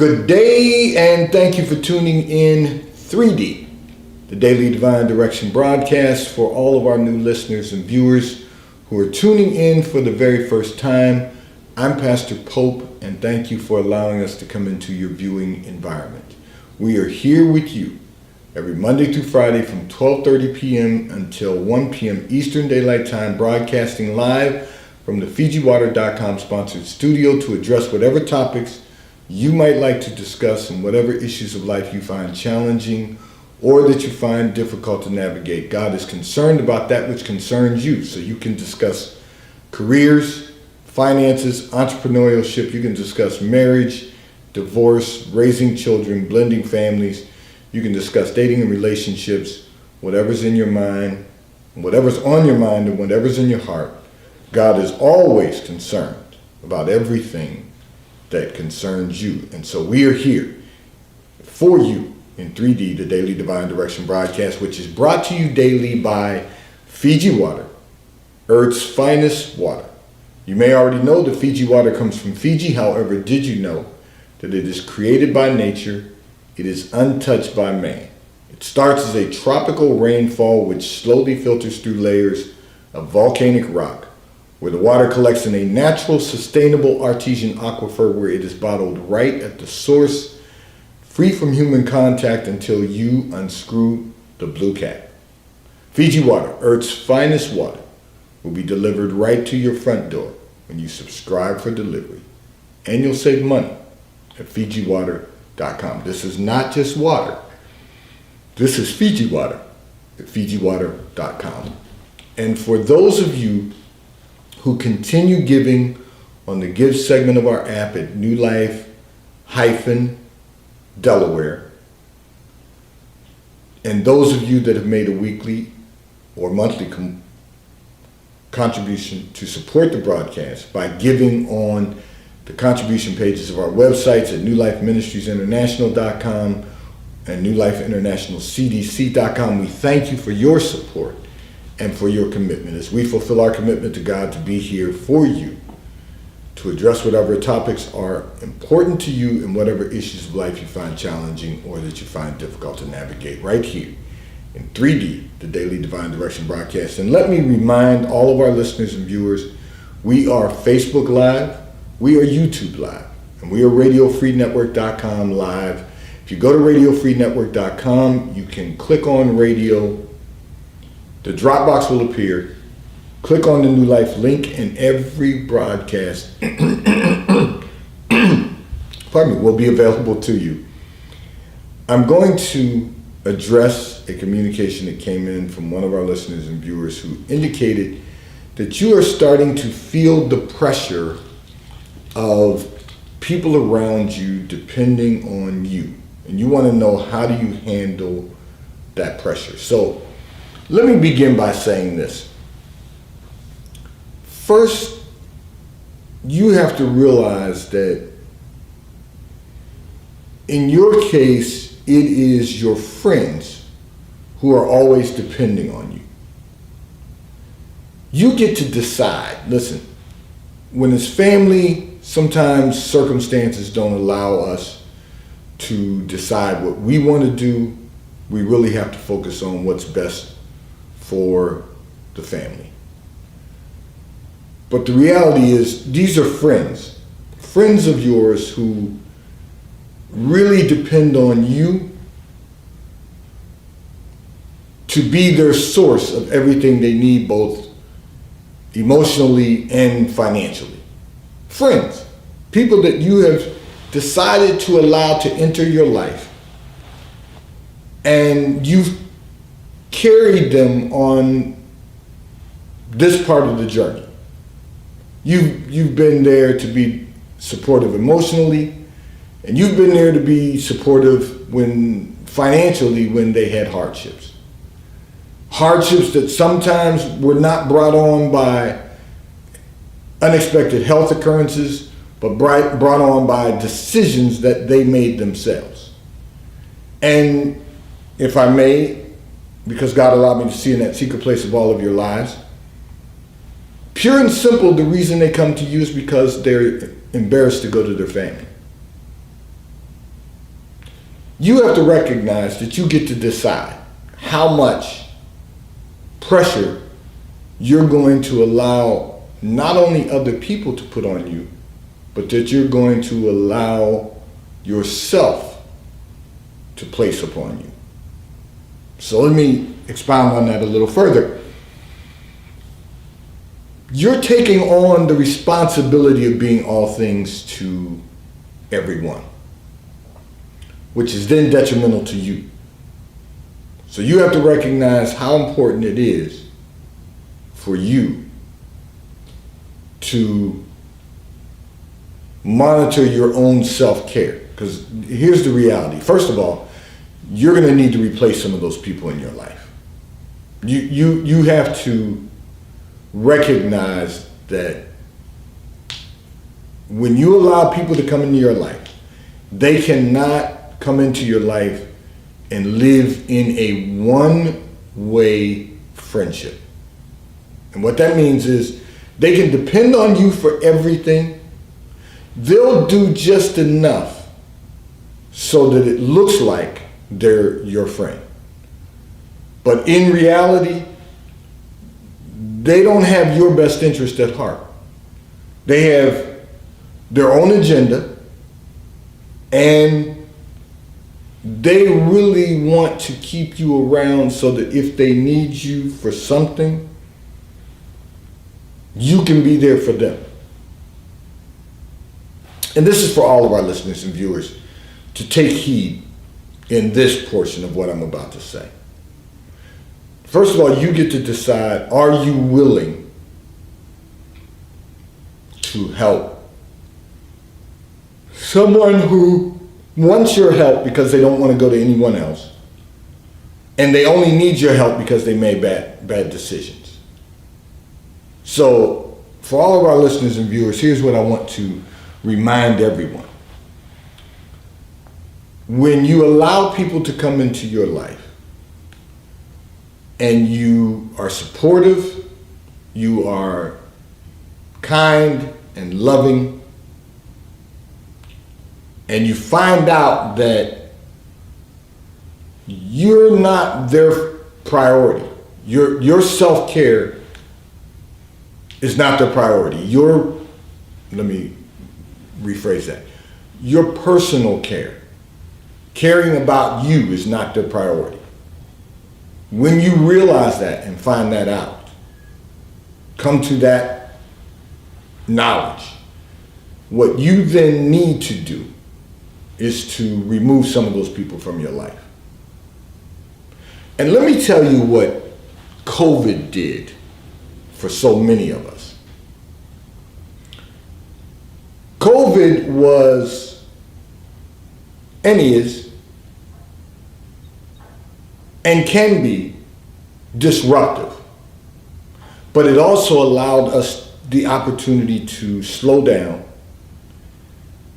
Good day, and thank you for tuning in 3D, the Daily Divine Direction broadcast. For all of our new listeners and viewers who are tuning in for the very first time, I'm Pastor Pope, and thank you for allowing us to come into your viewing environment. We are here with you every Monday through Friday from 12:30 p.m. until 1 p.m. Eastern Daylight Time, broadcasting live from the FijiWater.com sponsored studio to address whatever topics you might like to discuss and whatever issues of life you find challenging or that you find difficult to navigate. God is concerned about that which concerns you, so you can discuss careers, finances, entrepreneurship. You can discuss marriage, divorce, raising children, blending families. You can discuss dating and relationships, whatever's in your mind, whatever's on your mind, and whatever's in your heart. God is always concerned about everything that concerns you. And so we are here for you in 3D, the Daily Divine Direction broadcast, which is brought to you daily by Fiji Water, Earth's finest water. You may already know that Fiji water comes from Fiji. However, did you know that it is created by nature? It is untouched by man. It starts as a tropical rainfall which slowly filters through layers of volcanic rock, where the water collects in a natural, sustainable artesian aquifer where it is bottled right at the source, free from human contact until you unscrew the blue cap. Fiji Water, Earth's finest water, will be delivered right to your front door when you subscribe for delivery. And you'll save money at FijiWater.com. This is not just water. This is Fiji Water at FijiWater.com. And for those of you who continue giving on the Give segment of our app at New Life-Delaware, and those of you that have made a weekly or monthly contribution to support the broadcast by giving on the contribution pages of our websites at newlifeministriesinternational.com and newlifeinternationalcdc.com, we thank you for your support and for your commitment as we fulfill our commitment to God to be here for you, to address whatever topics are important to you and whatever issues of life you find challenging or that you find difficult to navigate, right here in 3D, the Daily Divine Direction broadcast. And let me remind all of our listeners and viewers, we are Facebook Live, we are YouTube Live, and we are RadioFreeNetwork.com Live. If you go to RadioFreeNetwork.com, you can click on radio. The Dropbox will appear. Click on the New Life link, and every broadcast will be available to you. I'm going to address a communication that came in from one of our listeners and viewers who indicated that you are starting to feel the pressure of people around you depending on you. And you want to know, how do you handle that pressure? So let me begin by saying this. First, you have to realize that in your case, it is your friends who are always depending on you. You get to decide. Listen, when it's family, sometimes circumstances don't allow us to decide what we want to do. We really have to focus on what's best for the family. But the reality is, these are friends of yours who really depend on you to be their source of everything they need, both emotionally and financially. Friends, people that you have decided to allow to enter your life, and you've carried them on this part of the journey. You've been there to be supportive emotionally, and you've been there to be supportive financially when they had hardships. Hardships that sometimes were not brought on by unexpected health occurrences, but brought on by decisions that they made themselves. And if I may, because God allowed me to see in that secret place of all of your lives, pure and simple, the reason they come to you is because they're embarrassed to go to their family. you have to recognize that you get to decide how much pressure you're going to allow not only other people to put on you, but that you're going to allow yourself to place upon you. So let me expound on that a little further. You're taking on the responsibility of being all things to everyone, which is then detrimental to you. So you have to recognize how important it is for you to monitor your own self-care. Because here's the reality. First of all, you're going to need to replace some of those people in your life. You have to recognize that when you allow people to come into your life, they cannot come into your life and live in a one-way friendship. And what that means is they can depend on you for everything. They'll do just enough so that it looks like they're your friend. But in reality, they don't have your best interest at heart. They have their own agenda, and they really want to keep you around so that if they need you for something, you can be there for them. And this is for all of our listeners and viewers to take heed in this portion of what I'm about to say. First of all, you get to decide, are you willing to help someone who wants your help because they don't want to go to anyone else, and they only need your help because they made bad decisions? So for all of our listeners and viewers, here's what I want to remind everyone. When you allow people to come into your life and you are supportive, you are kind and loving, and you find out that you're not their priority, your self-care is not their priority. Let me rephrase that. Your personal care, caring about you, is not their priority. When you realize that and find that out, come to that knowledge, what you then need to do is to remove some of those people from your life. And let me tell you what COVID did for so many of us. COVID was and is and can be disruptive, but it also allowed us the opportunity to slow down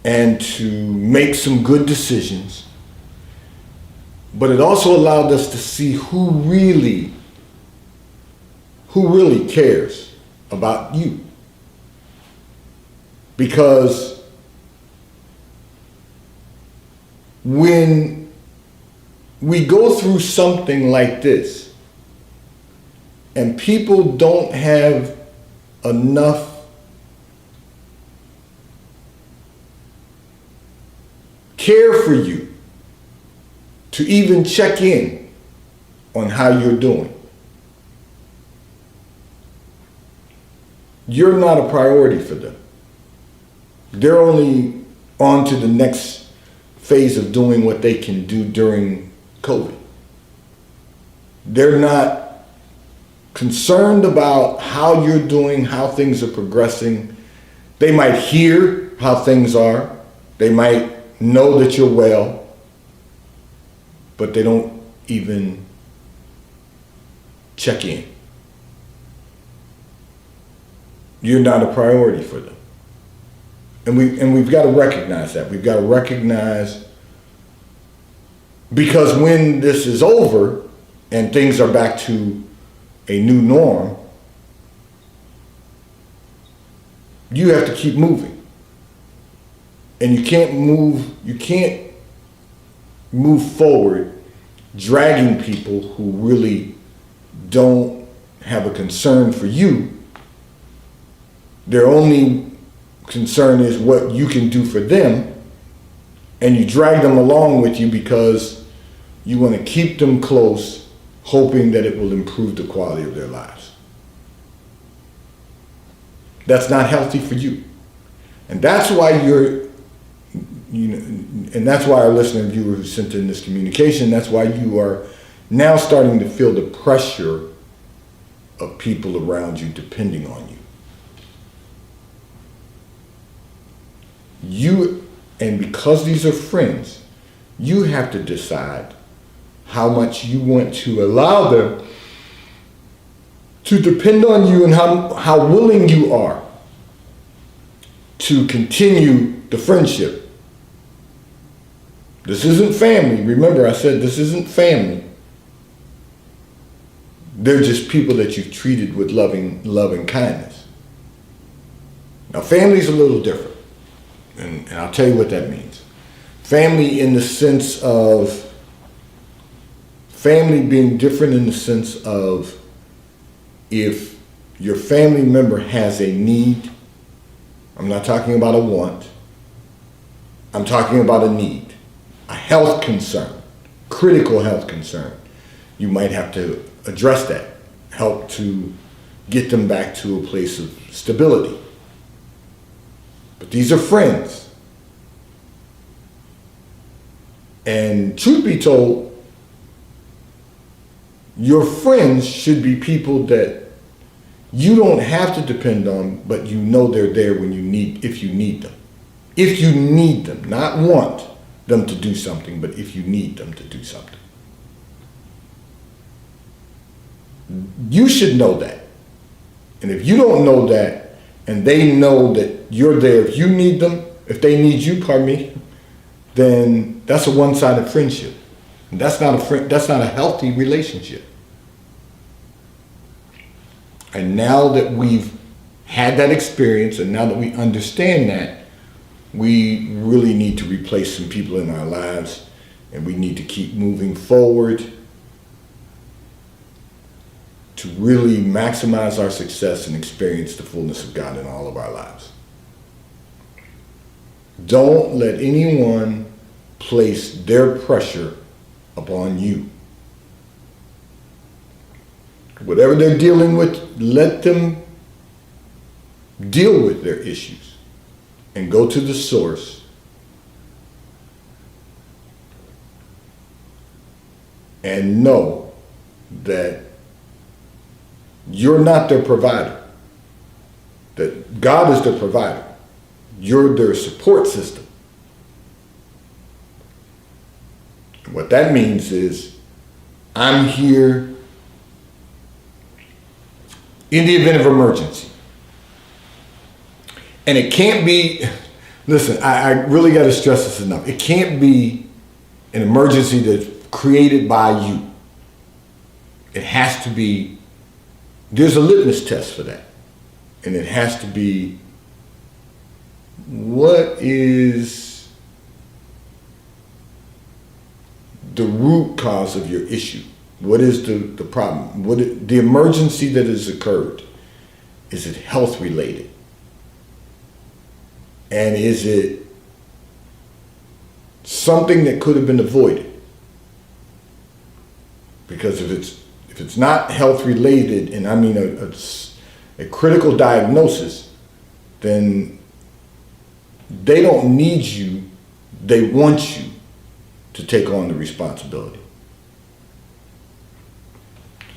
and to make some good decisions, but it also allowed us to see who really cares about you. Because when we go through something like this and people don't have enough care for you to even check in on how you're doing, you're not a priority for them. They're only on to the next phase of doing what they can do during COVID. They're not concerned about how you're doing, how things are progressing. They might hear how things are. They might know that you're well, but they don't even check in. You're not a priority for them. And we've got to recognize that. We've got to recognize, because when this is over and things are back to a new norm, you have to keep moving. And you can't move forward dragging people who really don't have a concern for you. Their only concern is what you can do for them, and you drag them along with you because you want to keep them close, hoping that it will improve the quality of their lives. That's not healthy for you. And that's why and that's why our listener and viewer who sent in this communication, that's why you are now starting to feel the pressure of people around you depending on you. And because these are friends, you have to decide how much you want to allow them to depend on you and how willing you are to continue the friendship. This isn't family. Remember, I said this isn't family. They're just people that you've treated with loving kindness. Now, family's a little different. And I'll tell you what that means. Family in the sense of, family being different in the sense of, if your family member has a need, I'm not talking about a want, I'm talking about a need, a health concern, critical health concern. You might have to address that, help to get them back to a place of stability. But these are friends. And truth be told, your friends should be people that you don't have to depend on, but you know they're there when if you need them. If you need them, not want them to do something, but if you need them to do something. You should know that. And if you don't know that, and they know that you're there if you need them, if they need you, then that's a one-sided friendship. And that's not a healthy relationship. And now that we've had that experience, and now that we understand that, we really need to replace some people in our lives, and we need to keep moving forward to really maximize our success and experience the fullness of God in all of our lives. Don't let anyone place their pressure upon you. Whatever they're dealing with, let them deal with their issues and go to the source and know that you're not their provider, that God is their provider. You're their support system. What that means is, I'm here in the event of emergency. And it can't be, listen, I really got to stress this enough. It can't be an emergency that's created by you. It has to be, there's a litmus test for that. And it has to be, what is the root cause of your issue? What is the problem? The emergency that has occurred? Is it health related? And is it something that could have been avoided? Because if it's not health related, and I mean a critical diagnosis, then they don't need you, they want you to take on the responsibility.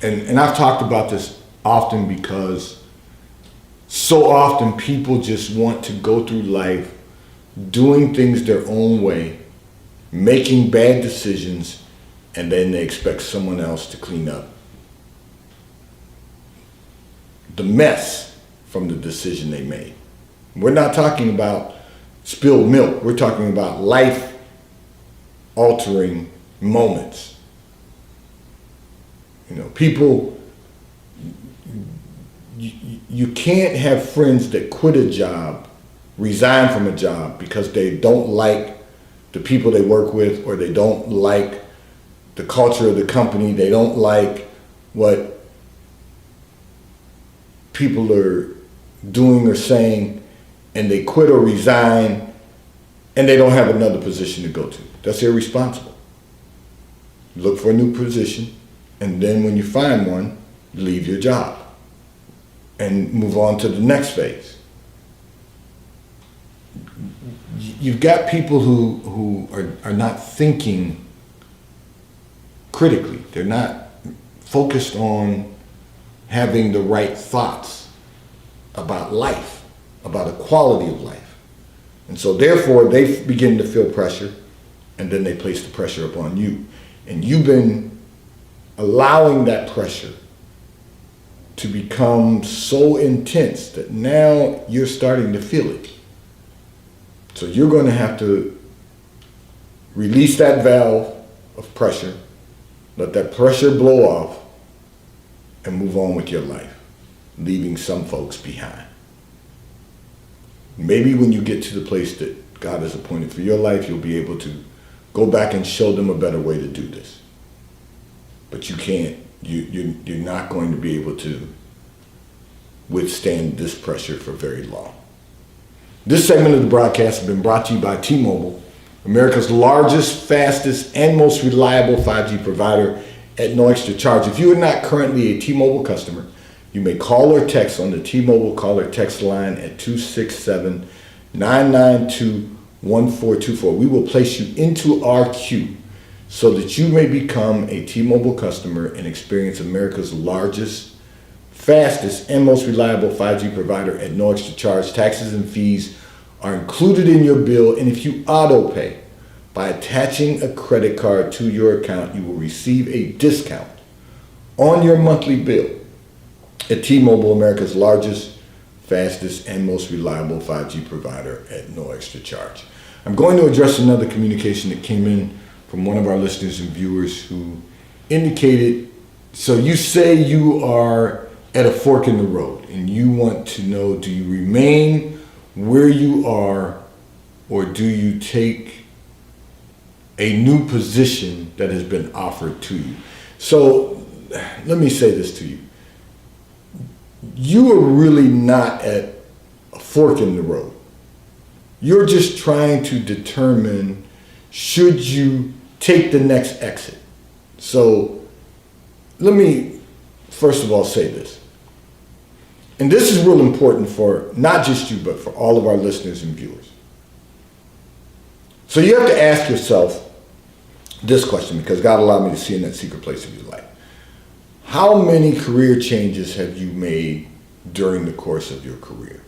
And I've talked about this often because so often people just want to go through life doing things their own way, making bad decisions, and then they expect someone else to clean up the mess from the decision they made. We're not talking about spilled milk. We're talking about life-altering moments. You know, people, you can't have friends that quit a job, resign from a job because they don't like the people they work with, or they don't like the culture of the company, they don't like what people are doing or saying, and they quit or resign, and they don't have another position to go to. That's irresponsible. Look for a new position, and then when you find one, leave your job and move on to the next phase. You've got people who are not thinking critically. They're not focused on having the right thoughts about life, about a quality of life. And so therefore they begin to feel pressure, and then they place the pressure upon you. And you've been allowing that pressure to become so intense that now you're starting to feel it. So you're going to have to release that valve of pressure, let that pressure blow off, and move on with your life, leaving some folks behind. Maybe when you get to the place that God has appointed for your life, you'll be able to go back and show them a better way to do this. But you can't, you're not going to be able to withstand this pressure for very long. This segment of the broadcast has been brought to you by T-Mobile, America's largest, fastest, and most reliable 5G provider at no extra charge. If you are not currently a T-Mobile customer, you may call or text on the T-Mobile call or text line at 267-992-1424. We will place you into our queue so that you may become a T-Mobile customer and experience America's largest, fastest, and most reliable 5G provider at no extra charge. Taxes and fees are included in your bill, and if you auto pay by attaching a credit card to your account, you will receive a discount on your monthly bill at T-Mobile, America's largest, fastest, and most reliable 5G provider at no extra charge. I'm going to address another communication that came in from one of our listeners and viewers who indicated, so you say you are at a fork in the road and you want to know, do you remain where you are, or do you take a new position that has been offered to you? So let me say this to you. You are really not at a fork in the road. You're just trying to determine, should you take the next exit? So let me first of all say this. And this is real important for not just you, but for all of our listeners and viewers. So you have to ask yourself this question, because God allowed me to see in that secret place of your life. How many career changes have you made during the course of your career?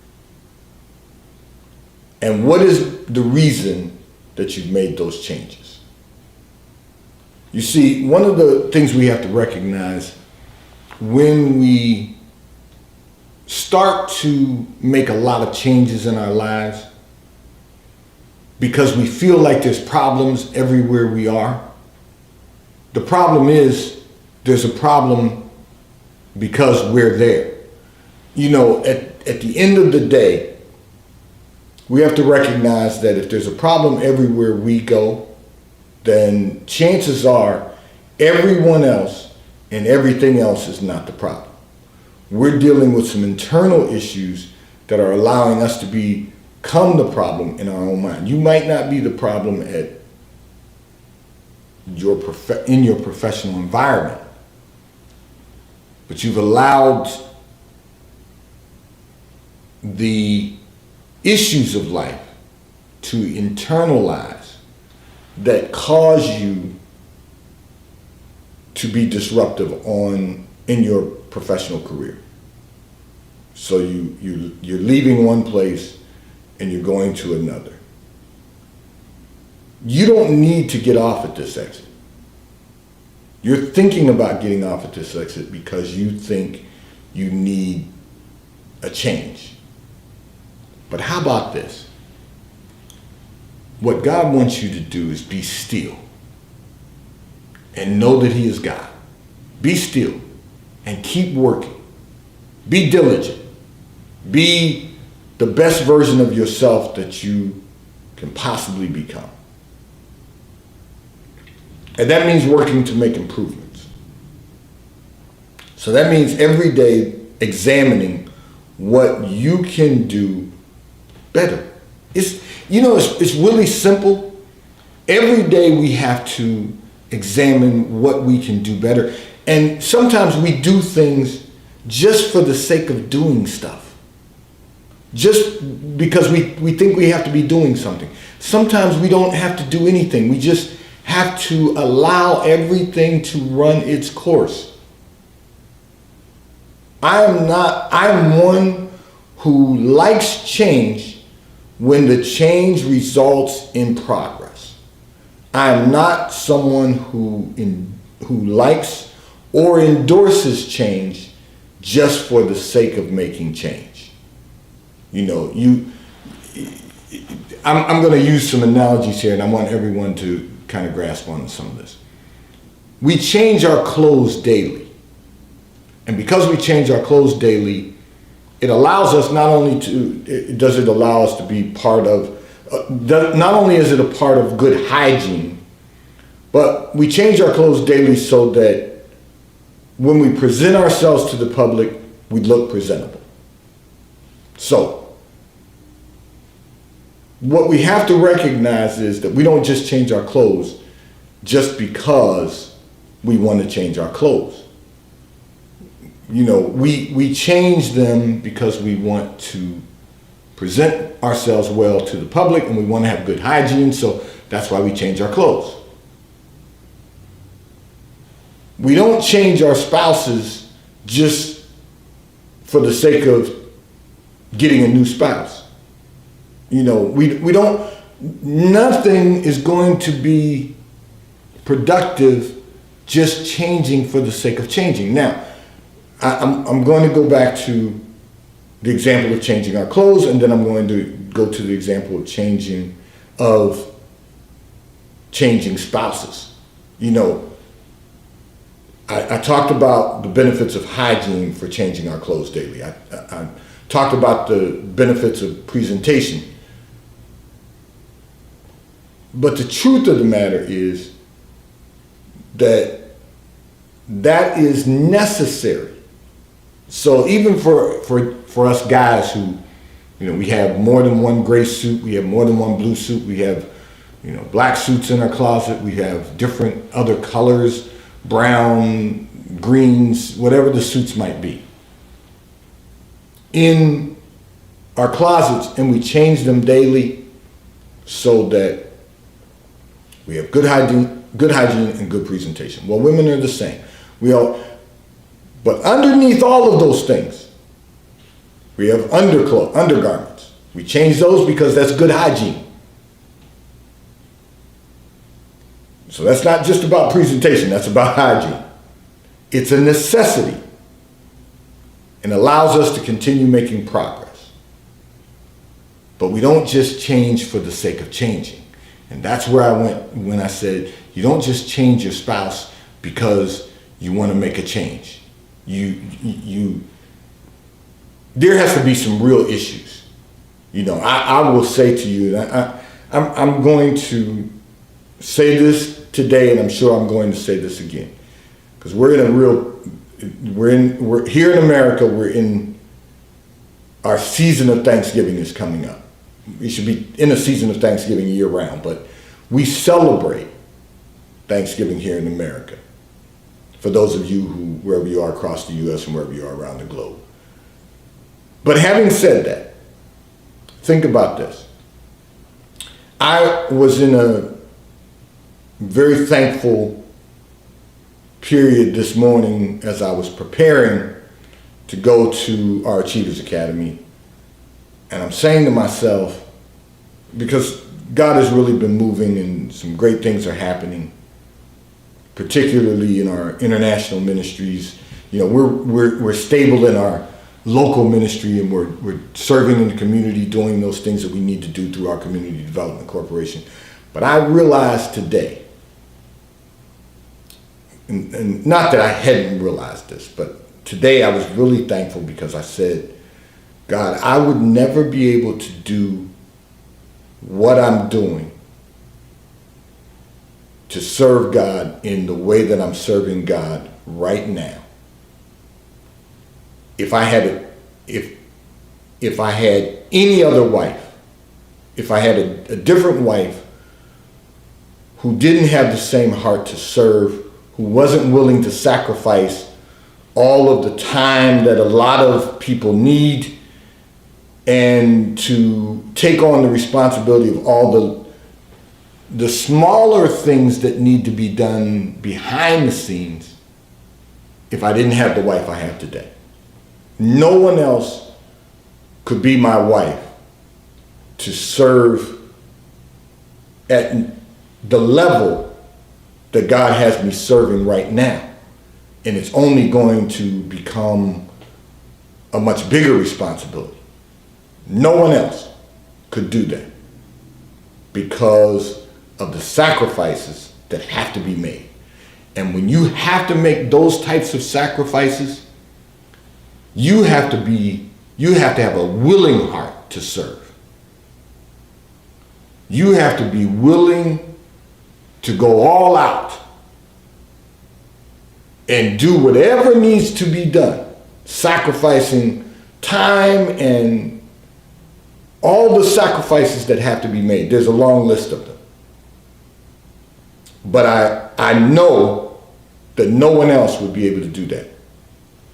And what is the reason that you've made those changes? You see, one of the things we have to recognize when we start to make a lot of changes in our lives, because we feel like there's problems everywhere we are. The problem is there's a problem because we're there. You know, at the end of the day, we have to recognize that if there's a problem everywhere we go, then chances are everyone else and everything else is not the problem. We're dealing with some internal issues that are allowing us to become the problem in our own mind. You might not be the problem in your professional environment, but you've allowed the issues of life to internalize that cause you to be disruptive in your professional career. So you're leaving one place and you're going to another. You don't need to get off at this exit. You're thinking about getting off at this exit because you think you need a change. But how about this? What God wants you to do is be still and know that He is God. Be still and keep working. Be diligent. Be the best version of yourself that you can possibly become. And that means working to make improvements. So that means every day examining what you can do better. It's really simple. Every day we have to examine what we can do better. And sometimes we do things just for the sake of doing stuff. Just because we think we have to be doing something. Sometimes we don't have to do anything. We just have to allow everything to run its course. I'm one who likes change when the change results in progress. I'm not someone who likes or endorses change just for the sake of making change. I'm going to use some analogies here, and I want everyone to kind of grasp onto some of this. We change our clothes daily. And because we change our clothes daily, it allows us not only to be part of, not only is it a part of good hygiene, but we change our clothes daily so that when we present ourselves to the public, we look presentable. So, what we have to recognize is that we don't just change our clothes just because we want to change our clothes. We change them because we want to present ourselves well to the public and we want to have good hygiene, so that's why we change our clothes. We don't change our spouses just for the sake of getting a new spouse. We don't, nothing is going to be productive just changing for the sake of changing. Now, I'm going to go back to the example of changing our clothes, and then I'm going to go to the example of changing spouses. I talked about the benefits of hygiene for changing our clothes daily. I talked about the benefits of presentation. But the truth of the matter is that is necessary. So even for us guys who, we have more than one gray suit, we have more than one blue suit, we have, black suits in our closet, we have different other colors, brown, greens, whatever the suits might be, in our closets, and we change them daily so that we have good hygiene and good presentation. Well, women are the same. But underneath all of those things, we have undergarments. We change those because that's good hygiene. So that's not just about presentation, that's about hygiene. It's a necessity and allows us to continue making progress. But we don't just change for the sake of changing. And that's where I went when I said, you don't just change your spouse because you want to make a change. There has to be some real issues. I will say to you, I'm going to say this today, and I'm sure I'm going to say this again, because we're here in America. We're in our season of Thanksgiving is coming up. We should be in a season of Thanksgiving year round, but we celebrate Thanksgiving here in America. For those of you who, wherever you are across the U.S. and wherever you are around the globe. But having said that, think about this. I was in a very thankful period this morning as I was preparing to go to our Achievers Academy. And I'm saying to myself, because God has really been moving and some great things are happening, particularly in our international ministries. We're stable in our local ministry, and we're serving in the community, doing those things that we need to do through our Community Development Corporation. But I realized today, and not that I hadn't realized this, but today I was really thankful because I said, God, I would never be able to do what I'm doing to serve God in the way that I'm serving God right now. If I had any other wife, if I had a different wife who didn't have the same heart to serve, who wasn't willing to sacrifice all of the time that a lot of people need, and to take on the responsibility of all the smaller things that need to be done behind the scenes, if I didn't have the wife I have today. No one else could be my wife to serve at the level that God has me serving right now. And it's only going to become a much bigger responsibility. No one else could do that because of the sacrifices that have to be made. And when you have to make those types of sacrifices, you have to have a willing heart to serve. You have to be willing to go all out and do whatever needs to be done, sacrificing time and all the sacrifices that have to be made. There's a long list of them. But I know that no one else would be able to do that.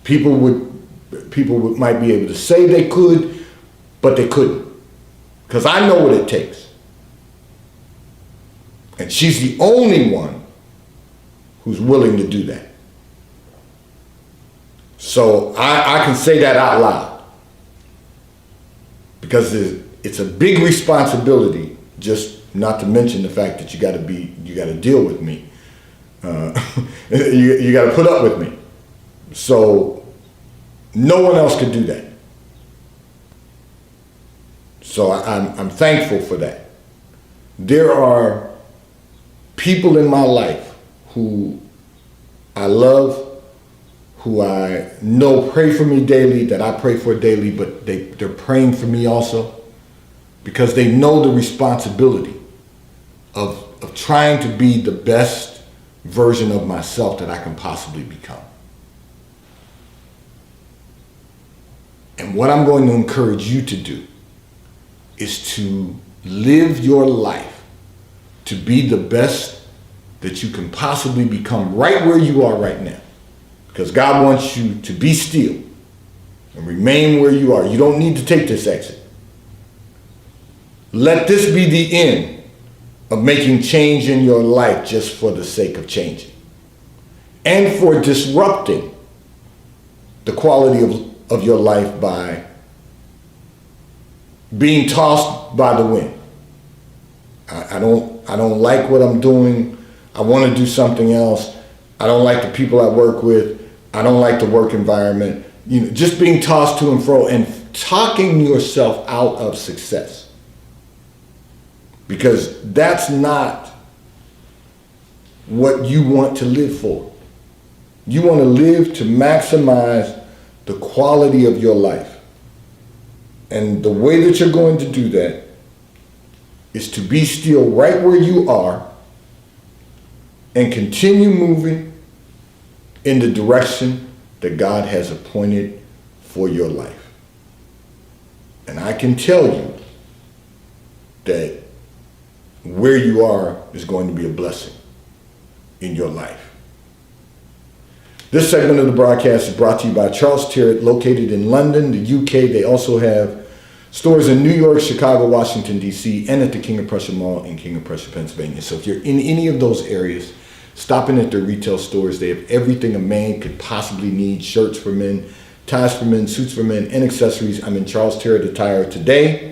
People might be able to say they could, but they couldn't. Because I know what it takes. And she's the only one who's willing to do that. So I can say that out loud. Because it's a big responsibility, just not to mention the fact that you got to deal with me. You got to put up with me. So no one else could do that. So I'm thankful for that. There are people in my life who I love, who I know pray for me daily, that I pray for daily, but they're praying for me also because they know the responsibility of trying to be the best version of myself that I can possibly become. And what I'm going to encourage you to do is to live your life to be the best that you can possibly become right where you are right now. Because God wants you to be still and remain where you are. You don't need to take this exit. Let this be the end of making change in your life just for the sake of changing and for disrupting the quality of your life by being tossed by the wind. I don't like what I'm doing. I want to do something else. I don't like the people I work with. I don't like the work environment. Just being tossed to and fro and talking yourself out of success. Because that's not what you want to live for. You want to live to maximize the quality of your life. And the way that you're going to do that is to be still right where you are and continue moving in the direction that God has appointed for your life. And I can tell you that where you are is going to be a blessing in your life. This segment of the broadcast is brought to you by Charles Tyrwhitt, located in London, the UK. They also have stores in New York, Chicago, Washington, D.C., and at the King of Prussia Mall in King of Prussia, Pennsylvania. So if you're in any of those areas, stop in at their retail stores. They have everything a man could possibly need: shirts for men, ties for men, suits for men, and accessories. I'm in Charles Tyrwhitt Attire today.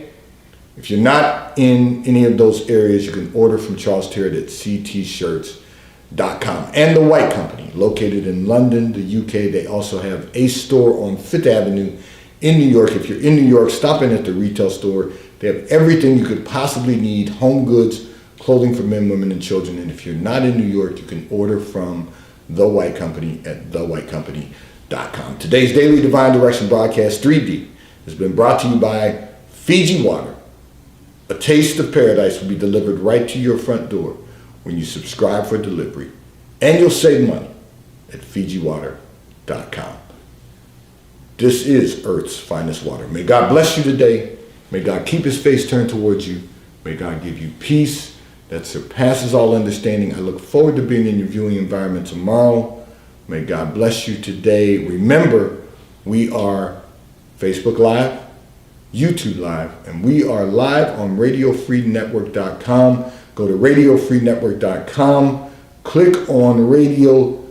If you're not in any of those areas, you can order from Charles Tyrwhitt at ctshirts.com. And The White Company, located in London, the UK. They also have a store on Fifth Avenue in New York. If you're in New York, stop in at the retail store. They have everything you could possibly need: home goods, clothing for men, women, and children. And if you're not in New York, you can order from The White Company at thewhitecompany.com. Today's Daily Divine Direction broadcast, 3D, has been brought to you by Fiji Water. A taste of paradise will be delivered right to your front door when you subscribe for delivery. And you'll save money at FijiWater.com. This is Earth's finest water. May God bless you today. May God keep his face turned towards you. May God give you peace that surpasses all understanding. I look forward to being in your viewing environment tomorrow. May God bless you today. Remember, we are Facebook Live, YouTube Live, and we are live on RadioFreeNetwork.com. Go to RadioFreeNetwork.com, click on radio.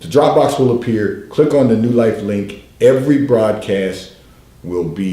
The Dropbox will appear. Click on the New Life link. Every broadcast will be